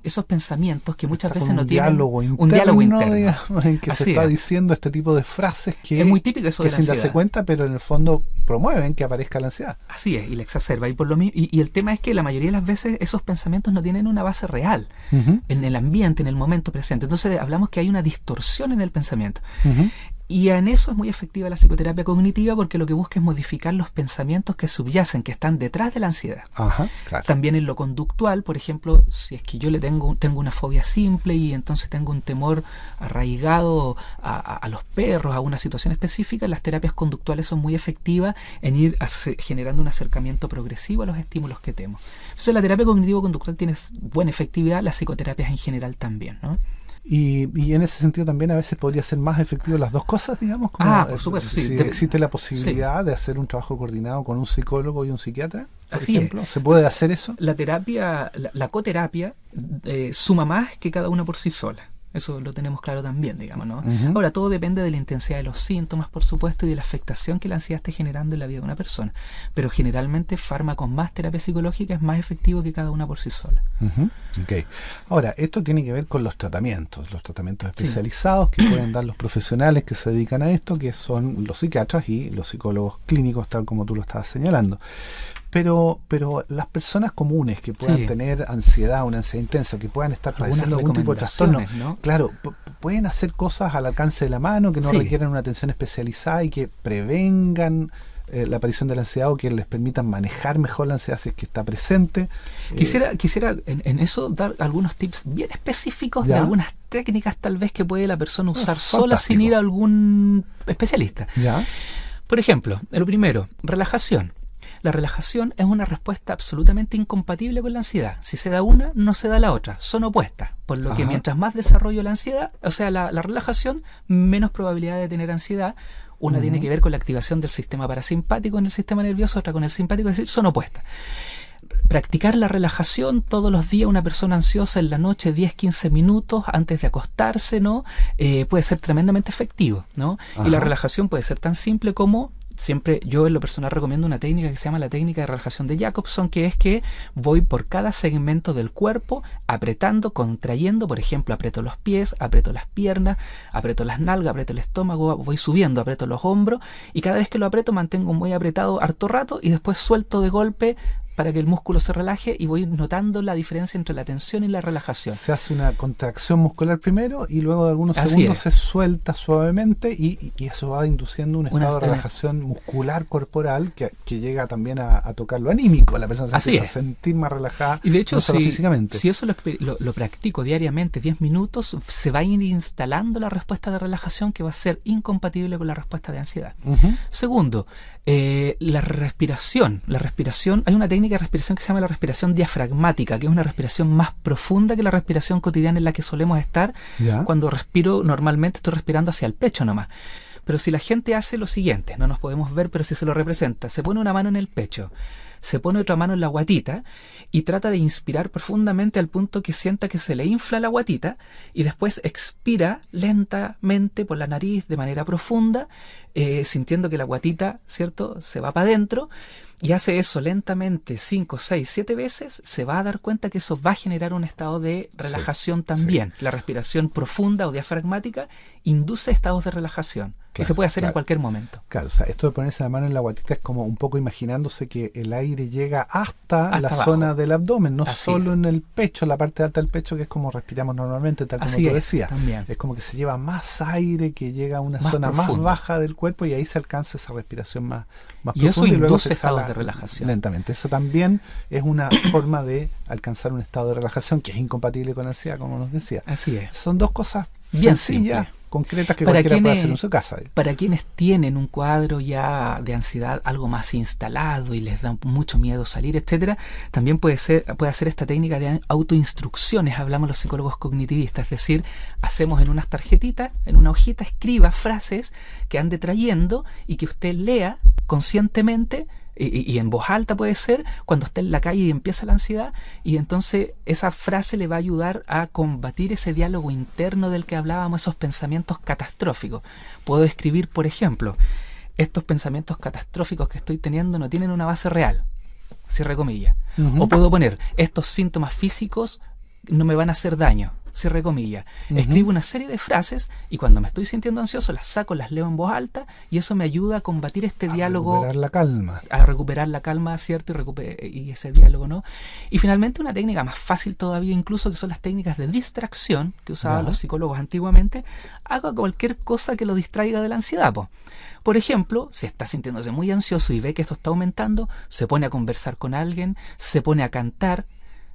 Esos pensamientos que muchas veces no tienen un diálogo interno, digamos, en que Así se está es. diciendo este tipo de frases que Es muy típico eso que de la sin darse ansiedad. cuenta, pero en el fondo promueven que aparezca la ansiedad. Así es, y la exacerba. Y el tema es que la mayoría de las veces esos pensamientos no tienen una base real en el ambiente, en el momento presente. Entonces hablamos que hay una distorsión en el pensamiento. Y en eso es muy efectiva la psicoterapia cognitiva, porque lo que busca es modificar los pensamientos que subyacen, que están detrás de la ansiedad. Ajá, claro. También en lo conductual, por ejemplo, si es que yo tengo una fobia simple y entonces tengo un temor arraigado a los perros, a una situación específica, las terapias conductuales son muy efectivas en ir generando un acercamiento progresivo a los estímulos que temo. Entonces la terapia cognitivo-conductual tiene buena efectividad, las psicoterapias en general también, ¿no? Y en ese sentido también a veces podría ser más efectivo las dos cosas, digamos, como por supuesto, si sí. existe la posibilidad de hacer un trabajo coordinado con un psicólogo y un psiquiatra, por Así ejemplo. ¿Se puede hacer eso? La terapia, la coterapia suma más que cada una por sí sola. Eso lo tenemos claro también, digamos, ¿no? Ahora, todo depende de la intensidad de los síntomas, por supuesto, y de la afectación que la ansiedad esté generando en la vida de una persona. Pero generalmente fármacos más terapia psicológica es más efectivo que cada una por sí sola. Okay. Ahora, esto tiene que ver con los tratamientos especializados que pueden dar los profesionales que se dedican a esto, que son los psiquiatras y los psicólogos clínicos, tal como tú lo estabas señalando. Pero las personas comunes que puedan tener ansiedad, una ansiedad intensa, que puedan estar padeciendo algún tipo de trastorno, ¿no? Claro, pueden hacer cosas al alcance de la mano que no requieran una atención especializada y que prevengan la aparición de la ansiedad o que les permitan manejar mejor la ansiedad si es que está presente. Quisiera en eso dar algunos tips bien específicos de algunas técnicas tal vez que puede la persona usar sola sin ir a algún especialista. ¿Ya? Por ejemplo, lo primero, relajación. La relajación es una respuesta absolutamente incompatible con la ansiedad. Si se da una, no se da la otra. Son opuestas. Por lo que mientras más desarrollo la ansiedad, o sea, la relajación, menos probabilidad de tener ansiedad. Una tiene que ver con la activación del sistema parasimpático en el sistema nervioso, otra con el simpático, es decir, son opuestas. Practicar la relajación todos los días, una persona ansiosa en la noche, 10-15 minutos antes de acostarse, ¿no? Puede ser tremendamente efectivo, ¿no? Y la relajación puede ser tan simple como... Siempre yo en lo personal recomiendo una técnica que se llama la técnica de relajación de Jacobson, que es que voy por cada segmento del cuerpo apretando, contrayendo. Por ejemplo, aprieto los pies, aprieto las piernas, aprieto las nalgas, aprieto el estómago, voy subiendo, aprieto los hombros, y cada vez que lo aprieto mantengo muy apretado harto rato y después suelto de golpe para que el músculo se relaje, y voy notando la diferencia entre la tensión y la relajación. Se hace una contracción muscular primero y luego de algunos segundos se suelta suavemente y eso va induciendo un estado de relajación muscular corporal que llega también a tocar lo anímico. La persona se empieza a sentir más relajada, y de hecho, no solo físicamente. Si eso lo practico diariamente 10 minutos, se va a ir instalando la respuesta de relajación que va a ser incompatible con la respuesta de ansiedad. Segundo, la respiración. Hay una técnica de respiración que se llama la respiración diafragmática, que es una respiración más profunda que la respiración cotidiana en la que solemos estar. Cuando respiro, normalmente estoy respirando hacia el pecho nomás. Pero si la gente hace lo siguiente, no nos podemos ver, pero si se lo representa, se pone una mano en el pecho, se pone otra mano en la guatita y trata de inspirar profundamente al punto que sienta que se le infla la guatita, y después expira lentamente por la nariz de manera profunda, sintiendo que la guatita, ¿cierto?, se va para adentro, y hace eso lentamente 5, 6, 7 veces, se va a dar cuenta que eso va a generar un estado de relajación también. La respiración profunda o diafragmática induce estados de relajación. Y se puede hacer en cualquier momento. Claro, o sea, esto de ponerse la mano en la guatita es como un poco imaginándose que el aire llega hasta la abajo. Zona del abdomen, no Así solo es. en el pecho, la parte alta del pecho, que es como respiramos normalmente, tal como Así tú es, decías. también. Es como que se lleva más aire, que llega a una Más zona profunda. más baja del cuerpo, y ahí se alcanza esa respiración más Y profunda, eso y luego induce se estados exhala de relajación. lentamente. Eso también es una forma de alcanzar un estado de relajación que es incompatible con la ansiedad, como nos decía. Así es. Son dos cosas Bien sencillas, simple. concretas, que Para cualquiera puede quienes- hacer en su casa. Para quienes tienen un cuadro ya de ansiedad algo más instalado y les da mucho miedo salir, etcétera, también puede hacer esta técnica de autoinstrucciones. Hablamos los psicólogos cognitivistas, es decir, hacemos en unas tarjetitas, en una hojita, escriba frases que ande trayendo y que usted lea conscientemente Y en voz alta puede ser cuando está en la calle y empieza la ansiedad, y entonces esa frase le va a ayudar a combatir ese diálogo interno del que hablábamos, esos pensamientos catastróficos. Puedo escribir, por ejemplo, estos pensamientos catastróficos que estoy teniendo no tienen una base real, cierre comillas. O puedo poner, estos síntomas físicos no me van a hacer daño, cierre comillas. Escribo una serie de frases y cuando me estoy sintiendo ansioso las saco, las leo en voz alta, y eso me ayuda a combatir este diálogo. A recuperar la calma. A recuperar la calma, ¿cierto? Y ese diálogo, ¿no? Y finalmente una técnica más fácil todavía incluso, que son las técnicas de distracción que usaban los psicólogos antiguamente. Haga cualquier cosa que lo distraiga de la ansiedad, po. Por ejemplo, si está sintiéndose muy ansioso y ve que esto está aumentando, se pone a conversar con alguien, se pone a cantar,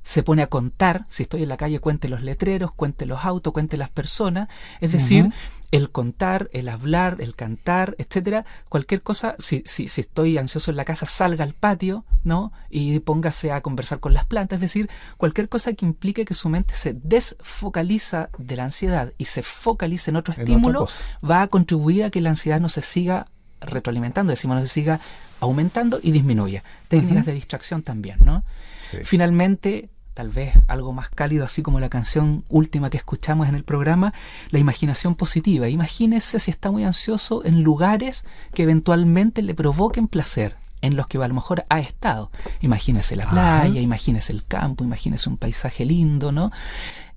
se pone a contar. Si estoy en la calle, cuente los letreros, cuente los autos, cuente las personas. Es decir, el contar, el hablar, el cantar, etcétera. Cualquier cosa. Si estoy ansioso en la casa, salga al patio, ¿no? Y póngase a conversar con las plantas. Es decir, cualquier cosa que implique que su mente se desfocaliza de la ansiedad y se focalice en otro estímulo, va a contribuir a que la ansiedad no se siga retroalimentando, decimos, no se siga aumentando y disminuya. Técnicas de distracción también, ¿no? Sí. Finalmente, tal vez algo más cálido, así como la canción última que escuchamos en el programa, la imaginación positiva. Imagínese, si está muy ansioso, en lugares que eventualmente le provoquen placer, en los que a lo mejor ha estado. Imagínese la playa, imagínese el campo, imagínese un paisaje lindo, ¿no?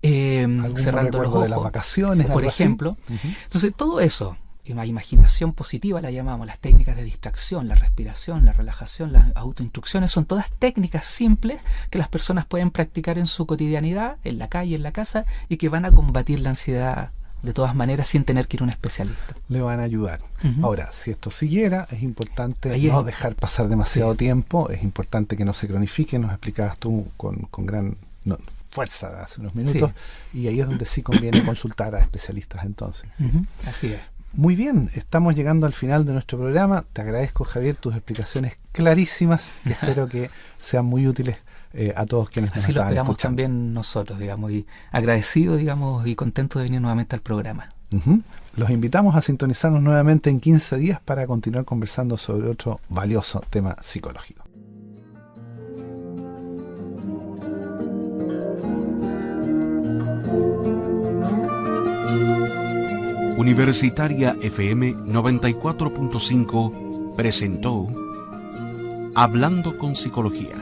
Cerrando los ojos, de las vacaciones, por ejemplo. Entonces, todo eso, la imaginación positiva la llamamos, las técnicas de distracción, la respiración, la relajación, las autoinstrucciones, son todas técnicas simples que las personas pueden practicar en su cotidianidad, en la calle, en la casa, y que van a combatir la ansiedad de todas maneras sin tener que ir a un especialista. Le van a ayudar. Ahora, si esto siguiera, es importante no dejar pasar demasiado tiempo, es importante que no se cronifique, nos explicabas tú con gran fuerza hace unos minutos, y ahí es donde sí conviene consultar a especialistas entonces. Así es. Muy bien, estamos llegando al final de nuestro programa. Te agradezco, Javier, tus explicaciones clarísimas y espero que sean muy útiles a todos quienes nos están escuchando. Así lo esperamos también nosotros, digamos, y agradecidos, digamos, y contentos de venir nuevamente al programa. Los invitamos a sintonizarnos nuevamente en 15 días para continuar conversando sobre otro valioso tema psicológico. Universitaria FM 94.5 presentó Hablando con Psicología,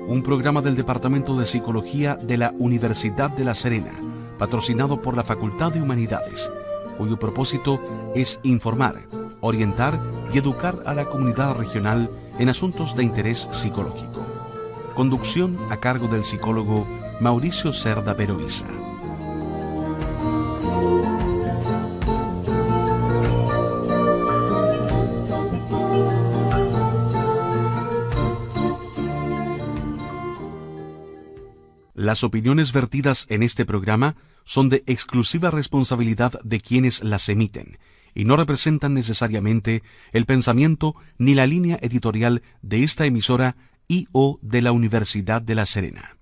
un programa del Departamento de Psicología de la Universidad de La Serena, patrocinado por la Facultad de Humanidades, cuyo propósito es informar, orientar y educar a la comunidad regional en asuntos de interés psicológico. Conducción a cargo del psicólogo Mauricio Cerda Peroiza. Las opiniones vertidas en este programa son de exclusiva responsabilidad de quienes las emiten y no representan necesariamente el pensamiento ni la línea editorial de esta emisora y o de la Universidad de La Serena.